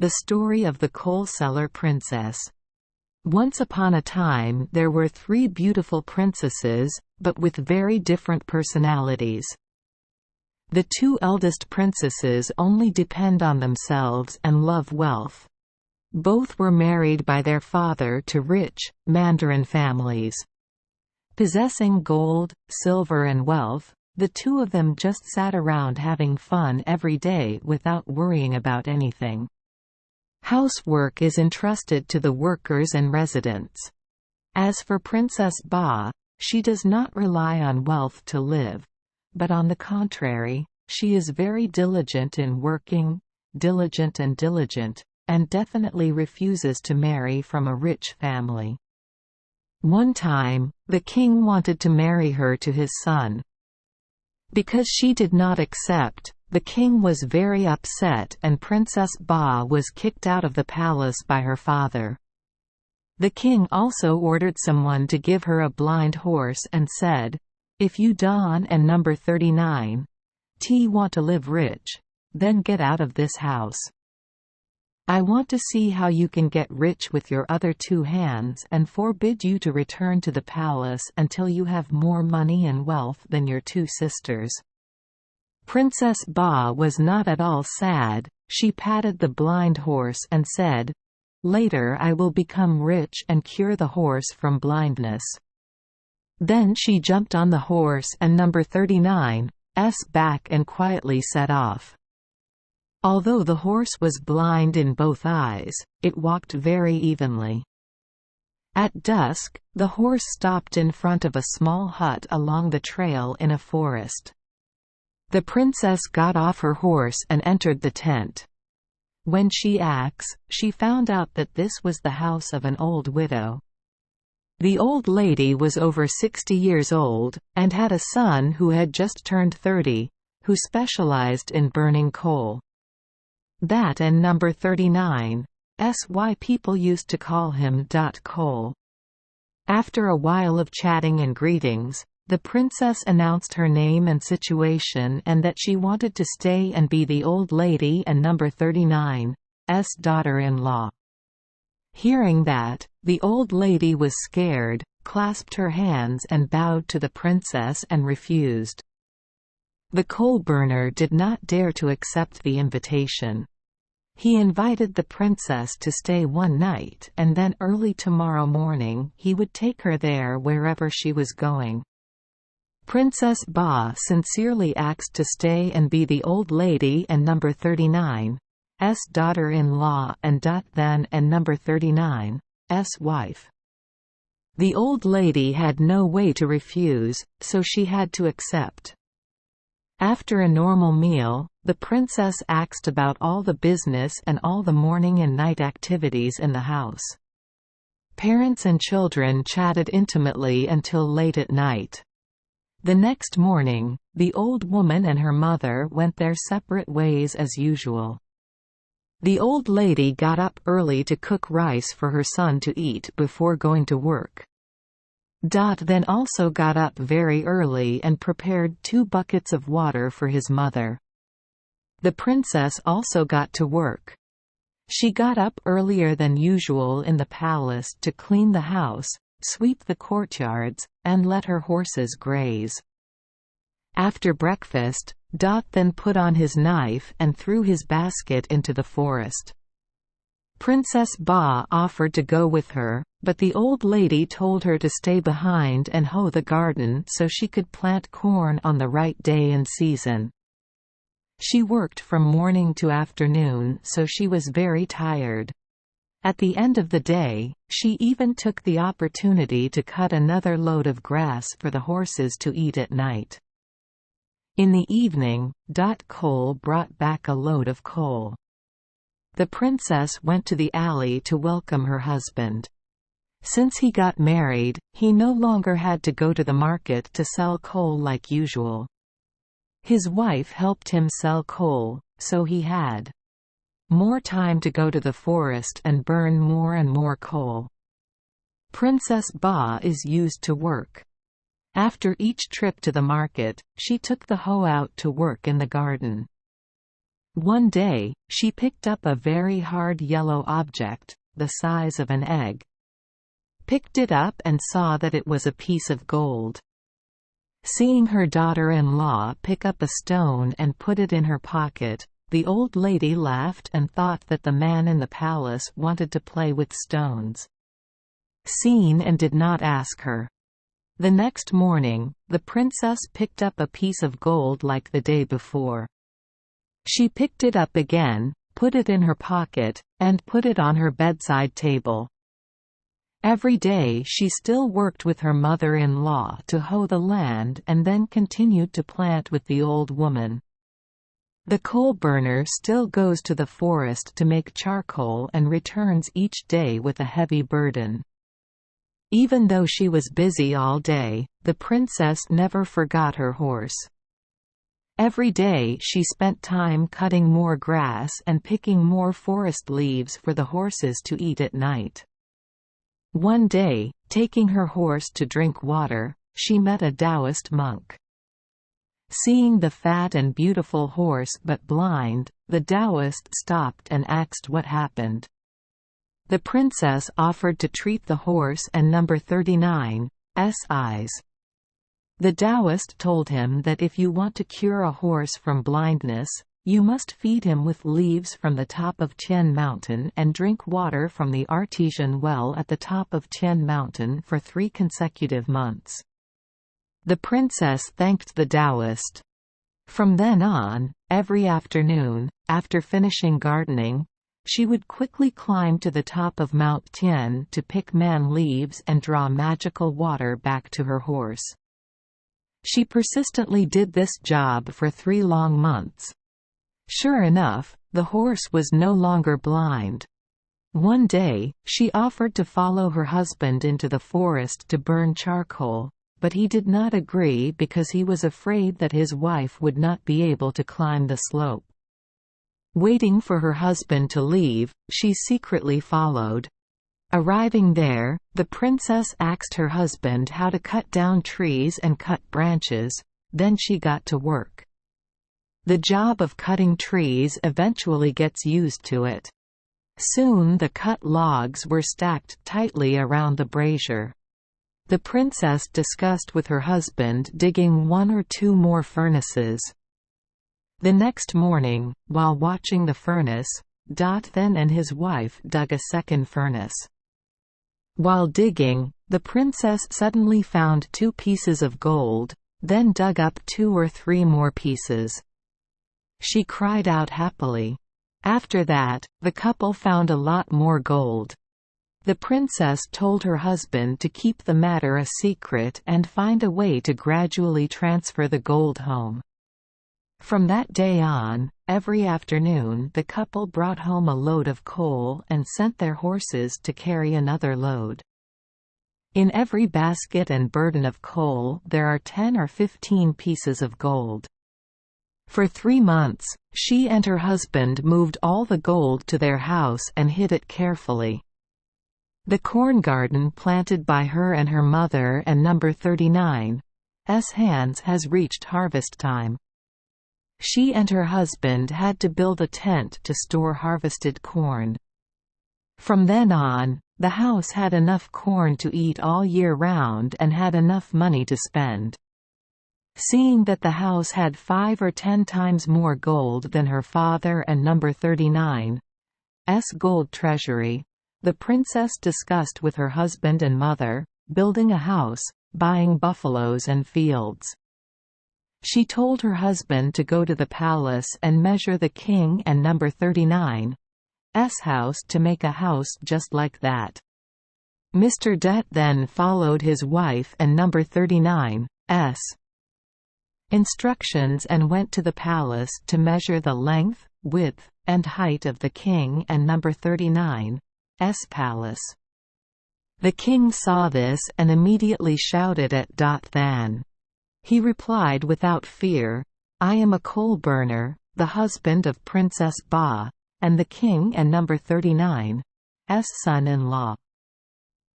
The story of the coal cellar princess. Once upon a time there were 3 beautiful princesses, but with very different personalities. The 2 eldest princesses only depend on themselves and love wealth. Both were married by their father to rich, mandarin families. Possessing gold, silver and wealth, the 2 of them just sat around having fun every day without worrying about anything. Housework is entrusted to the workers and residents. As for Princess Ba, she does not rely on wealth to live, but on the contrary, she is very diligent in working, diligent, and definitely refuses to marry from a rich family. One time, the king wanted to marry her to his son. Because she did not accept, the king was very upset and Princess Ba was kicked out of the palace by her father. The king also ordered someone to give her a blind horse and said, "If you Don and number 39 want to live rich, then get out of this house. I want to see how you can get rich with your other 2 hands and forbid you to return to the palace until you have more money and wealth than your 2 sisters." Princess Ba was not at all sad. She patted the blind horse and said, "Later I will become rich and cure the horse from blindness." Then she jumped on the horse and number 39's back and quietly set off. Although the horse was blind in both eyes, it walked very evenly. At dusk, the horse stopped in front of a small hut along the trail in a forest. The princess got off her horse and entered the tent. When she asked, she found out that this was the house of an old widow. The old lady was over 60 years old, and had a son who had just turned 30, who specialized in burning coal. That and number 39's why people used to call him Coal. After a while of chatting and greetings, the princess announced her name and situation and that she wanted to stay and be the old lady and number 39's daughter-in-law. Hearing that, the old lady was scared, clasped her hands and bowed to the princess and refused. The coal burner did not dare to accept the invitation. He invited the princess to stay one night and then early tomorrow morning he would take her there wherever she was going. Princess Ba sincerely asked to stay and be the old lady and number 39's daughter-in-law and then and number 39's wife. The old lady had no way to refuse, so she had to accept. After a normal meal, the princess asked about all the business and all the morning and night activities in the house. Parents and children chatted intimately until late at night. The next morning, the old woman and her mother went their separate ways as usual. The old lady got up early to cook rice for her son to eat before going to work. Then also got up very early and prepared 2 buckets of water for his mother. The princess also got to work. She got up earlier than usual in the palace to clean the house, sweep the courtyards, and let her horses graze. After breakfast, then put on his knife and threw his basket into the forest. Princess Ba offered to go with her, but the old lady told her to stay behind and hoe the garden so she could plant corn on the right day and season. She worked from morning to afternoon, so she was very tired. At the end of the day, she even took the opportunity to cut another load of grass for the horses to eat at night. In the evening, Coal brought back a load of coal. The princess went to the alley to welcome her husband. Since he got married, he no longer had to go to the market to sell coal like usual. His wife helped him sell coal, so he had more time to go to the forest and burn more and more coal. Princess Ba is used to work. After each trip to the market, she took the hoe out to work in the garden. One day, she picked up a very hard yellow object, the size of an egg. Picked it up and saw that it was a piece of gold. Seeing her daughter-in-law pick up a stone and put it in her pocket, the old lady laughed and thought that the man in the palace wanted to play with stones. Seen and did not ask her. The next morning, the princess picked up a piece of gold like the day before. She picked it up again, put it in her pocket, and put it on her bedside table. Every day she still worked with her mother-in-law to hoe the land and then continued to plant with the old woman. The coal burner still goes to the forest to make charcoal and returns each day with a heavy burden. Even though she was busy all day, the princess never forgot her horse. Every day she spent time cutting more grass and picking more forest leaves for the horses to eat at night. One day, taking her horse to drink water, she met a Taoist monk. Seeing the fat and beautiful horse but blind, the Taoist stopped and asked what happened. The princess offered to treat the horse and number 39's eyes. The Taoist told him that if you want to cure a horse from blindness, you must feed him with leaves from the top of Tian Mountain and drink water from the artesian well at the top of Tian Mountain for 3 consecutive months. The princess thanked the Taoist. From then on, every afternoon, after finishing gardening, she would quickly climb to the top of Mount Tian to pick man leaves and draw magical water back to her horse. She persistently did this job for 3 long months. Sure enough, the horse was no longer blind. One day, she offered to follow her husband into the forest to burn charcoal, but he did not agree because he was afraid that his wife would not be able to climb the slope. Waiting for her husband to leave, she secretly followed. Arriving there, the princess asked her husband how to cut down trees and cut branches, then she got to work. The job of cutting trees eventually gets used to it. Soon the cut logs were stacked tightly around the brazier. The princess discussed with her husband digging 1 or 2 more furnaces. The next morning, while watching the furnace, Then and his wife dug a second furnace. While digging, the princess suddenly found 2 pieces of gold, then dug up 2 or 3 more pieces. She cried out happily. After that, the couple found a lot more gold. The princess told her husband to keep the matter a secret and find a way to gradually transfer the gold home. From that day on, every afternoon the couple brought home a load of coal and sent their horses to carry another load. In every basket and burden of coal there are 10 or 15 pieces of gold. For 3 months, she and her husband moved all the gold to their house and hid it carefully. The corn garden planted by her and her mother and number 39's hands has reached harvest time. She and her husband had to build a tent to store harvested corn. From then on, the house had enough corn to eat all year round and had enough money to spend. Seeing that the house had 5 or 10 times more gold than her father and number 39's gold treasury, the princess discussed with her husband and mother, building a house, buying buffaloes and fields. She told her husband to go to the palace and measure the king and number 39's house to make a house just like that. Mr. Det then followed his wife and number 39's instructions and went to the palace to measure the length, width, and height of the king and number 39's palace. The king saw this and immediately shouted at Then. He replied without fear, "I am a coal burner, the husband of Princess Ba, and the king and number 39's son-in-law.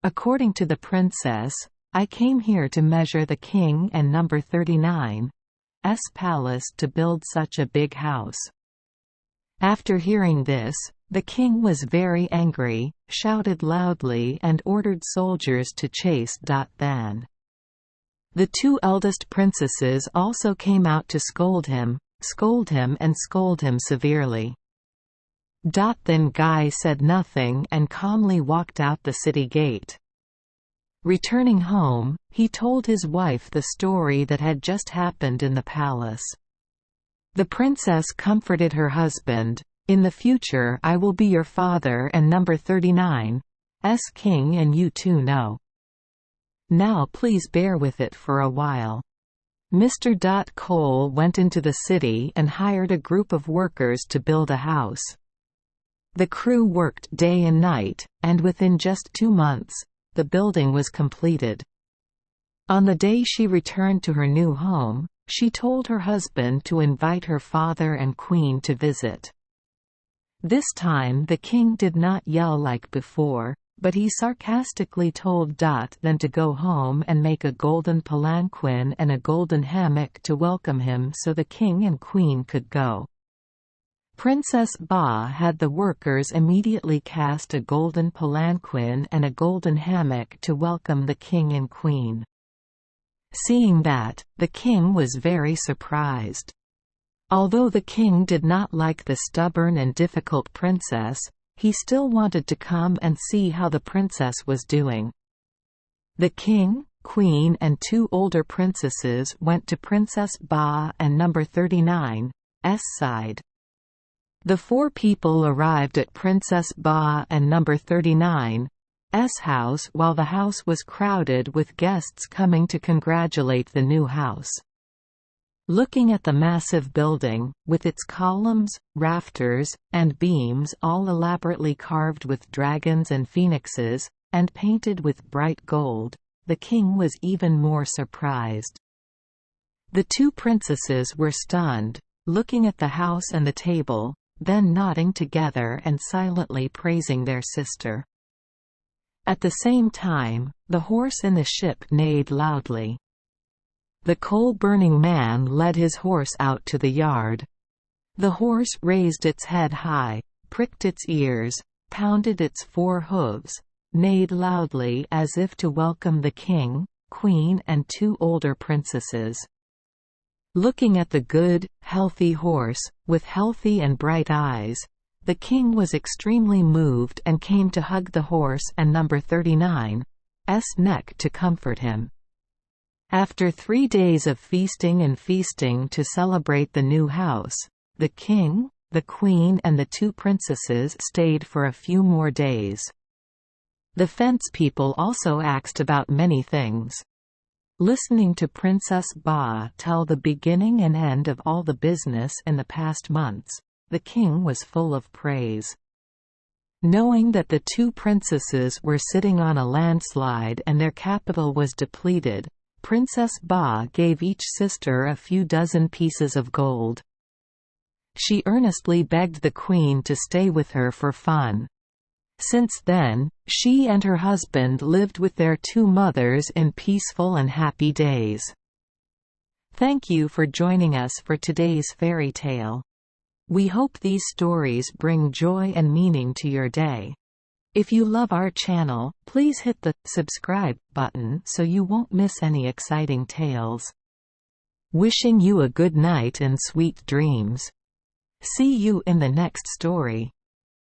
According to the princess, I came here to measure the king and number 39's palace to build such a big house." After hearing this, the king was very angry, shouted loudly and ordered soldiers to chase Then. The two eldest princesses also came out to scold him severely. Then Guy said nothing and calmly walked out the city gate. Returning home, he told his wife the story that had just happened in the palace. The princess comforted her husband, "In the future I will be your father and number 39's king, and you too know. Now please bear with it for a while." Mr. Cole went into the city and hired a group of workers to build a house. The crew worked day and night, and within just 2 months, the building was completed. On the day she returned to her new home, she told her husband to invite her father and queen to visit. This time the king did not yell like before, but he sarcastically told Then to go home and make a golden palanquin and a golden hammock to welcome him so the king and queen could go. Princess Ba had the workers immediately cast a golden palanquin and a golden hammock to welcome the king and queen. Seeing that, the king was very surprised. Although the king did not like the stubborn and difficult princess, he still wanted to come and see how the princess was doing. The king, queen and 2 older princesses went to Princess Ba and number 39's side. The 4 people arrived at Princess Ba and number 39's house while the house was crowded with guests coming to congratulate the new house. Looking at the massive building, with its columns, rafters, and beams all elaborately carved with dragons and phoenixes, and painted with bright gold, the king was even more surprised. The 2 princesses were stunned, looking at the house and the table, then nodding together and silently praising their sister. At the same time, the horse in the ship neighed loudly. The coal-burning man led his horse out to the yard. The horse raised its head high, pricked its ears, pounded its 4 hooves, neighed loudly as if to welcome the king, queen and 2 older princesses. Looking at the good, healthy horse, with healthy and bright eyes, the king was extremely moved and came to hug the horse and number 39's neck to comfort him. After 3 days of feasting to celebrate the new house, the king, the queen and the 2 princesses stayed for a few more days. The fence people also asked about many things. Listening to Princess Ba tell the beginning and end of all the business in the past months, the king was full of praise. Knowing that the 2 princesses were sitting on a landslide and their capital was depleted, Princess Ba gave each sister a few dozen pieces of gold. She earnestly begged the queen to stay with her for fun. Since then, she and her husband lived with their 2 mothers in peaceful and happy days. Thank you for joining us for today's fairy tale. We hope these stories bring joy and meaning to your day. If you love our channel, please hit the subscribe button so you won't miss any exciting tales. Wishing you a good night and sweet dreams. See you in the next story.